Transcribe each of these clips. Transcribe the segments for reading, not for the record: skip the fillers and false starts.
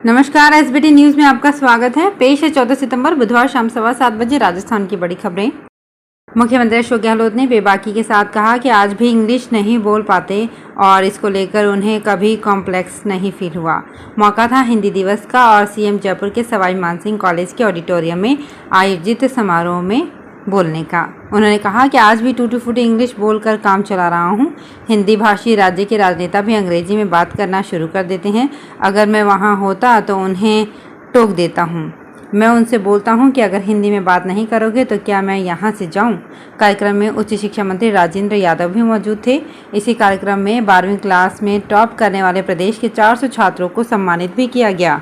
नमस्कार, SBT news में आपका स्वागत है। पेश है 14 सितंबर बुधवार शाम 7:15 राजस्थान की बड़ी खबरें। मुख्यमंत्री अशोक गहलोत ने बेबाकी के साथ कहा कि आज भी इंग्लिश नहीं बोल पाते और इसको लेकर उन्हें कभी कॉम्प्लेक्स नहीं फील हुआ। मौका था हिंदी दिवस का और सीएम जयपुर के सवाई मानसिंह कॉलेज के ऑडिटोरियम में आयोजित समारोह में बोलने का। उन्होंने कहा कि आज भी टूटी फूटी इंग्लिश बोलकर काम चला रहा हूं। हिंदी भाषी राज्य के राजनेता भी अंग्रेजी में बात करना शुरू कर देते हैं। अगर मैं वहां होता तो उन्हें टोक देता हूं। मैं उनसे बोलता हूं कि अगर हिंदी में बात नहीं करोगे तो क्या मैं यहां से जाऊं। कार्यक्रम में उच्च शिक्षा मंत्री राजेंद्र यादव भी मौजूद थे। इसी कार्यक्रम में 12वीं क्लास में टॉप करने वाले प्रदेश के 400 छात्रों को सम्मानित भी किया गया।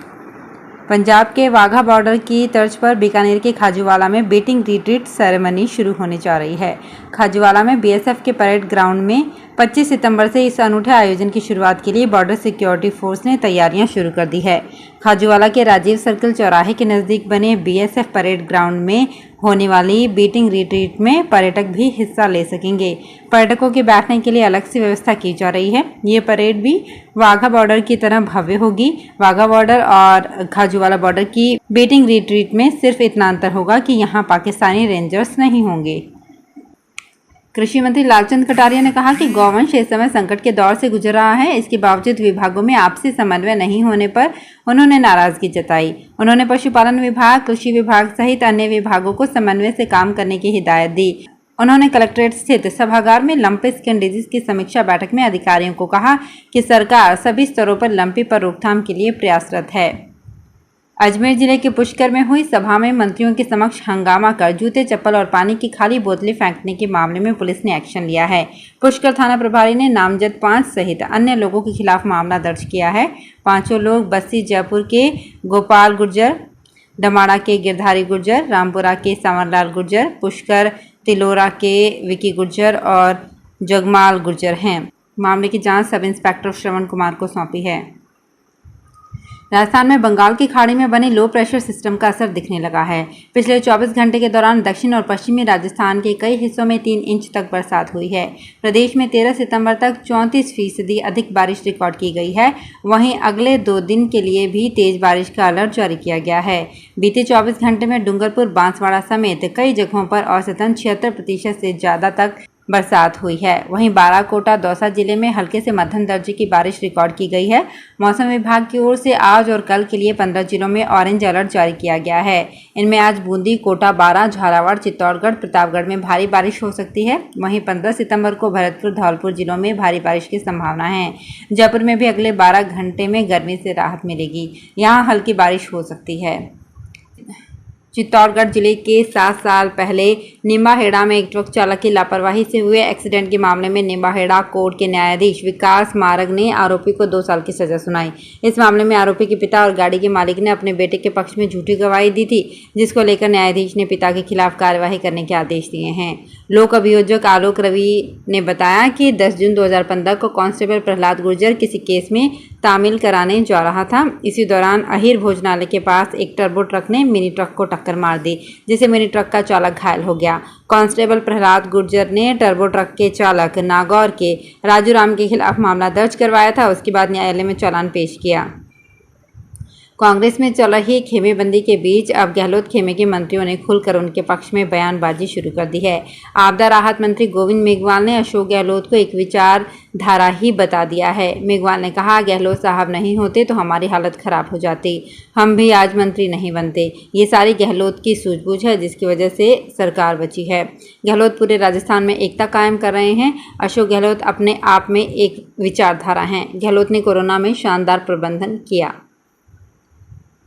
पंजाब के वाघा बॉर्डर की तर्ज पर बीकानेर के खाजूवाला में बीटिंग रिट्रीट सेरेमनी शुरू होने जा रही है। खाजूवाला में बीएसएफ के परेड ग्राउंड में 25 सितंबर से इस अनूठे आयोजन की शुरुआत के लिए बॉर्डर सिक्योरिटी फोर्स ने तैयारियां शुरू कर दी है। खाजूवाला के राजीव सर्कल चौराहे के नजदीक बने बीएसएफ परेड ग्राउंड में होने वाली बीटिंग रिट्रीट में पर्यटक भी हिस्सा ले सकेंगे। पर्यटकों के बैठने के लिए अलग से व्यवस्था की जा रही है। ये परेड भी वाघा बॉर्डर की तरह भव्य होगी। वाघा बॉर्डर और खाजूवाला बॉर्डर की बीटिंग रिट्रीट में सिर्फ इतना अंतर होगा कि यहाँ पाकिस्तानी रेंजर्स नहीं होंगे। कृषि मंत्री लालचंद कटारिया ने कहा कि गौवंश इस समय संकट के दौर से गुजर रहा है। इसके बावजूद विभागों में आपसी समन्वय नहीं होने पर उन्होंने नाराजगी जताई। उन्होंने पशुपालन विभाग, कृषि विभाग सहित अन्य विभागों को समन्वय से काम करने की हिदायत दी। उन्होंने कलेक्ट्रेट स्थित सभागार में लंपी स्किन डिजीज की समीक्षा बैठक में अधिकारियों को कहा कि सरकार सभी स्तरों पर लंपी पर रोकथाम के लिए प्रयासरत है। अजमेर जिले के पुष्कर में हुई सभा में मंत्रियों के समक्ष हंगामा कर जूते, चप्पल और पानी की खाली बोतलें फेंकने के मामले में पुलिस ने एक्शन लिया है। पुष्कर थाना प्रभारी ने नामजद 5 सहित अन्य लोगों के खिलाफ मामला दर्ज किया है। 5 लोग बस्सी जयपुर के गोपाल गुर्जर, डमाड़ा के गिरधारी गुर्जर, रामपुरा के संवरलाल गुर्जर, पुष्कर तिलोरा के विकी गुर्जर और जगमाल गुर्जर हैं। मामले की जांच सब इंस्पेक्टर श्रवण कुमार को सौंपी है। राजस्थान में बंगाल की खाड़ी में बने लो प्रेशर सिस्टम का असर दिखने लगा है। पिछले 24 घंटे के दौरान दक्षिण और पश्चिमी राजस्थान के कई हिस्सों में 3 इंच तक बरसात हुई है। प्रदेश में 13 सितंबर तक 34% अधिक बारिश रिकॉर्ड की गई है। वहीं अगले 2 दिन के लिए भी तेज बारिश का अलर्ट जारी किया गया है। बीते 24 घंटे में डूंगरपुर, बांसवाड़ा समेत कई जगहों पर औसतन 76% से ज़्यादा तक बरसात हुई है। वहीं बाराकोटा, दौसा जिले में हल्के से मध्यम दर्जे की बारिश रिकॉर्ड की गई है। मौसम विभाग की ओर से आज और कल के लिए 15 जिलों में ऑरेंज अलर्ट जारी किया गया है। इनमें आज बूंदी, कोटा, बारां, झालावाड़, चित्तौड़गढ़, प्रतापगढ़ में भारी बारिश हो सकती है। वहीं 15 सितंबर को भरतपुर, धौलपुर जिलों में भारी बारिश की संभावना है। जयपुर में भी अगले 12 घंटे में गर्मी से राहत मिलेगी। यहाँ हल्की बारिश हो सकती है। चित्तौड़गढ़ जिले के 7 साल पहले निम्बाहेड़ा में एक ट्रक चालक की लापरवाही से हुए एक्सीडेंट के मामले में निम्बाहेड़ा कोर्ट के न्यायाधीश विकास मार्ग ने आरोपी को 2 साल की सजा सुनाई। इस मामले में आरोपी के पिता और गाड़ी के मालिक ने अपने बेटे के पक्ष में झूठी गवाही दी थी, जिसको लेकर न्यायाधीश ने पिता के खिलाफ कार्यवाही करने के आदेश दिए हैं। लोक अभियोजक आलोक रवि ने बताया कि 10 जून 2015 को कांस्टेबल प्रहलाद गुर्जर किसी केस में तामील कराने जा रहा था। इसी दौरान अहिर भोजनालय के पास एक टर्बो ट्रक ने मिनी ट्रक को टक्कर मार दी, जिससे मिनी ट्रक का चालक घायल हो गया। कांस्टेबल प्रहलाद गुर्जर ने टर्बो ट्रक के चालक नागौर के राजू राम के खिलाफ मामला दर्ज करवाया था। उसके बाद न्यायालय में चालान पेश किया। कांग्रेस में चल रही खेमेबंदी के बीच अब गहलोत खेमे के मंत्रियों ने खुलकर उनके पक्ष में बयानबाजी शुरू कर दी है। आपदा राहत मंत्री गोविंद मेघवाल ने अशोक गहलोत को एक विचारधारा ही बता दिया है। मेघवाल ने कहा, गहलोत साहब नहीं होते तो हमारी हालत खराब हो जाती, हम भी आज मंत्री नहीं बनते। ये सारी गहलोत की सूझबूझ है जिसकी वजह से सरकार बची है। गहलोत पूरे राजस्थान में एकता कायम कर रहे हैं। अशोक गहलोत अपने आप में एक विचारधारा हैं। गहलोत ने कोरोना में शानदार प्रबंधन किया।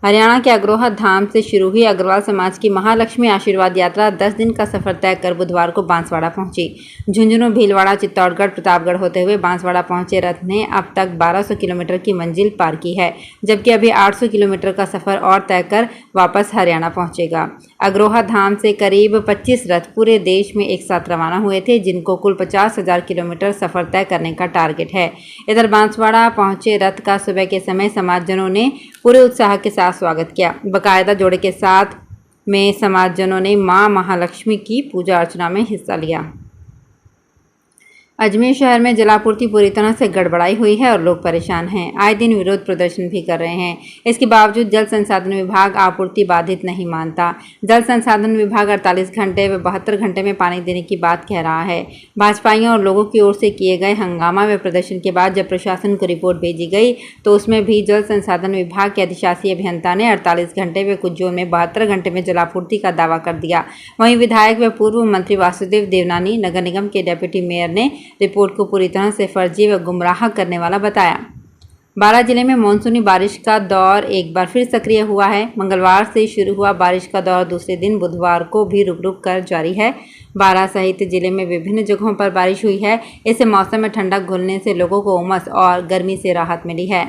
हरियाणा के अग्रोहा धाम से शुरू हुई अग्रवाल समाज की महालक्ष्मी आशीर्वाद यात्रा 10 दिन का सफर तय कर बुधवार को बांसवाड़ा पहुंची। झुंझुनू, भीलवाड़ा, चित्तौड़गढ़, प्रतापगढ़ होते हुए बांसवाड़ा पहुंचे रथ ने अब तक 1200 किलोमीटर की मंजिल पार की है, जबकि अभी 800 किलोमीटर का सफर और तय कर वापस हरियाणा पहुंचेगा। अग्रोहा धाम से करीब 25 रथ पूरे देश में एक साथ रवाना हुए थे, जिनको कुल 50,000 किलोमीटर सफर तय करने का टारगेट है। इधर बांसवाड़ा पहुंचे रथ का सुबह के समय समाजजनों ने पूरे उत्साह के साथ स्वागत किया। बकायदा जोड़े के साथ में समाजजनों ने मां महालक्ष्मी की पूजा अर्चना में हिस्सा लिया। अजमेर शहर में जलापूर्ति पूरी तरह से गड़बड़ाई हुई है और लोग परेशान हैं। आए दिन विरोध प्रदर्शन भी कर रहे हैं। इसके बावजूद जल संसाधन विभाग आपूर्ति बाधित नहीं मानता। जल संसाधन विभाग 48 घंटे व 72 घंटे में पानी देने की बात कह रहा है। भाजपाइयों और लोगों की ओर से किए गए हंगामा व प्रदर्शन के बाद जब प्रशासन को रिपोर्ट भेजी गई तो उसमें भी जल संसाधन विभाग के अधिशासी अभियंता ने 48 घंटे व कुछ जोन में 72 घंटे में जलापूर्ति का दावा कर दिया। वहीं विधायक व पूर्व मंत्री वासुदेव देवनानी नगर निगम के डेप्यूटी मेयर ने रिपोर्ट को पूरी तरह से फर्जी व गुमराह करने वाला बताया। बारां जिले में मानसूनी बारिश का दौर एक बार फिर सक्रिय हुआ है। मंगलवार से शुरू हुआ बारिश का दौर दूसरे दिन बुधवार को भी रुक रुक कर जारी है। बारां सहित जिले में विभिन्न जगहों पर बारिश हुई है। इससे मौसम में ठंडक घुलने से लोगों को उमस और गर्मी से राहत मिली है।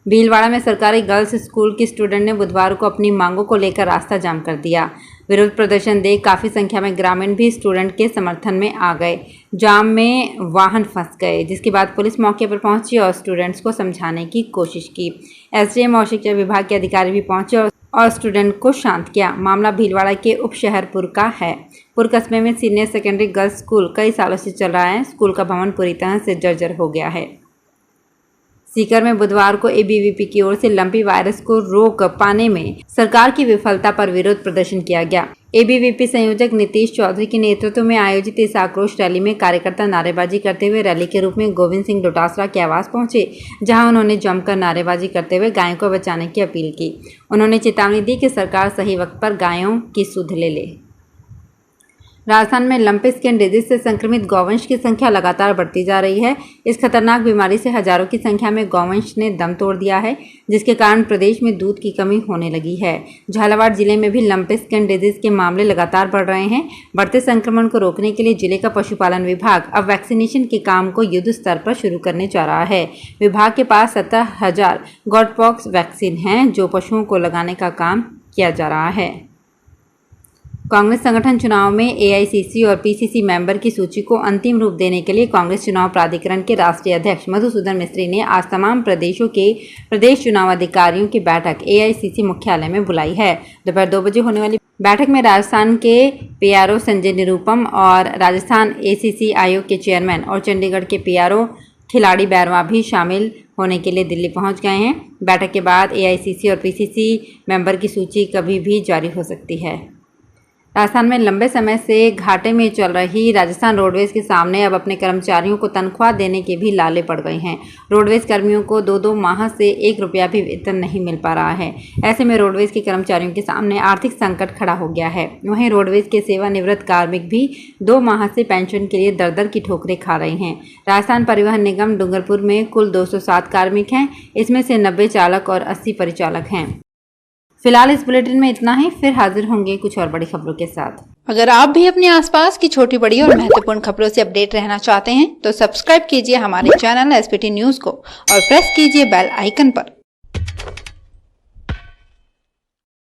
भीलवाड़ा में सरकारी गर्ल्स स्कूल की स्टूडेंट ने बुधवार को अपनी मांगों को लेकर रास्ता जाम कर दिया। विरोध प्रदर्शन देख काफ़ी संख्या में ग्रामीण भी स्टूडेंट के समर्थन में आ गए। जाम में वाहन फंस गए, जिसके बाद पुलिस मौके पर पहुंची और स्टूडेंट्स को समझाने की कोशिश की। एसडीएम और शिक्षा विभाग के अधिकारी भी पहुंचे और स्टूडेंट को शांत किया। मामला भीलवाड़ा के उपशहरपुर का है। पुर कस्बे में सीनियर सेकेंडरी गर्ल्स स्कूल कई सालों से चल रहा है। स्कूल का भवन पूरी तरह से जर्जर हो गया है। सीकर में बुधवार को एबीवीपी की ओर से लंपी वायरस को रोक पाने में सरकार की विफलता पर विरोध प्रदर्शन किया गया। एबीवीपी संयोजक नीतीश चौधरी के नेतृत्व में आयोजित इस आक्रोश रैली में कार्यकर्ता नारेबाजी करते हुए रैली के रूप में गोविंद सिंह डोटासरा के आवास पहुंचे, जहां उन्होंने जमकर नारेबाजी करते हुए गायों को बचाने की अपील की। उन्होंने चेतावनी दी कि सरकार सही वक्त पर गायों की सुध ले ले। राजस्थान में लंपी स्किन डिजीज से संक्रमित गौवंश की संख्या लगातार बढ़ती जा रही है। इस खतरनाक बीमारी से हजारों की संख्या में गौवंश ने दम तोड़ दिया है, जिसके कारण प्रदेश में दूध की कमी होने लगी है। झालावाड़ जिले में भी लंपी स्किन डिजीज के मामले लगातार बढ़ रहे हैं। बढ़ते संक्रमण को रोकने के लिए जिले का पशुपालन विभाग अब वैक्सीनेशन के काम को युद्ध स्तर पर शुरू करने जा रहा है। विभाग के पास 17,000 गॉटपॉक्स वैक्सीन हैं, जो पशुओं को लगाने का काम किया जा रहा है। कांग्रेस संगठन चुनाव में एआईसीसी और पीसीसी मेंबर की सूची को अंतिम रूप देने के लिए कांग्रेस चुनाव प्राधिकरण के राष्ट्रीय अध्यक्ष मधुसूदन मिस्त्री ने आज तमाम प्रदेशों के प्रदेश चुनाव अधिकारियों की बैठक एआईसीसी मुख्यालय में बुलाई है। दोपहर 2 बजे होने वाली बैठक में राजस्थान के पीआरओ संजय निरुपम और राजस्थान एसीसी आयोग के चेयरमैन और चंडीगढ़ के पीआरओ खिलाड़ी बैरवा भी शामिल होने के लिए दिल्ली पहुंच गए हैं। बैठक के बाद एआईसीसी और पीसीसी मेंबर की सूची कभी भी जारी हो सकती है। राजस्थान में लंबे समय से घाटे में चल रही राजस्थान रोडवेज के सामने अब अपने कर्मचारियों को तनख्वाह देने के भी लाले पड़ गए हैं। रोडवेज कर्मियों को 2-2 माह से 1 रुपया भी वेतन नहीं मिल पा रहा है। ऐसे में रोडवेज के कर्मचारियों के सामने आर्थिक संकट खड़ा हो गया है। वहीं रोडवेज के सेवानिवृत्त कार्मिक भी 2 माह से पेंशन के लिए दर-दर की ठोकरें खा रहे हैं। राजस्थान परिवहन निगम डूंगरपुर में कुल 207 कार्मिक हैं। इसमें से 90 चालक और 80 परिचालक हैं। फिलहाल इस बुलेटिन में इतना ही। फिर हाजिर होंगे कुछ और बड़ी खबरों के साथ। अगर आप भी अपने आसपास की छोटी बड़ी और महत्वपूर्ण खबरों से अपडेट रहना चाहते हैं तो सब्सक्राइब कीजिए हमारे चैनल एसपीटी न्यूज को और प्रेस कीजिए बेल आइकन पर।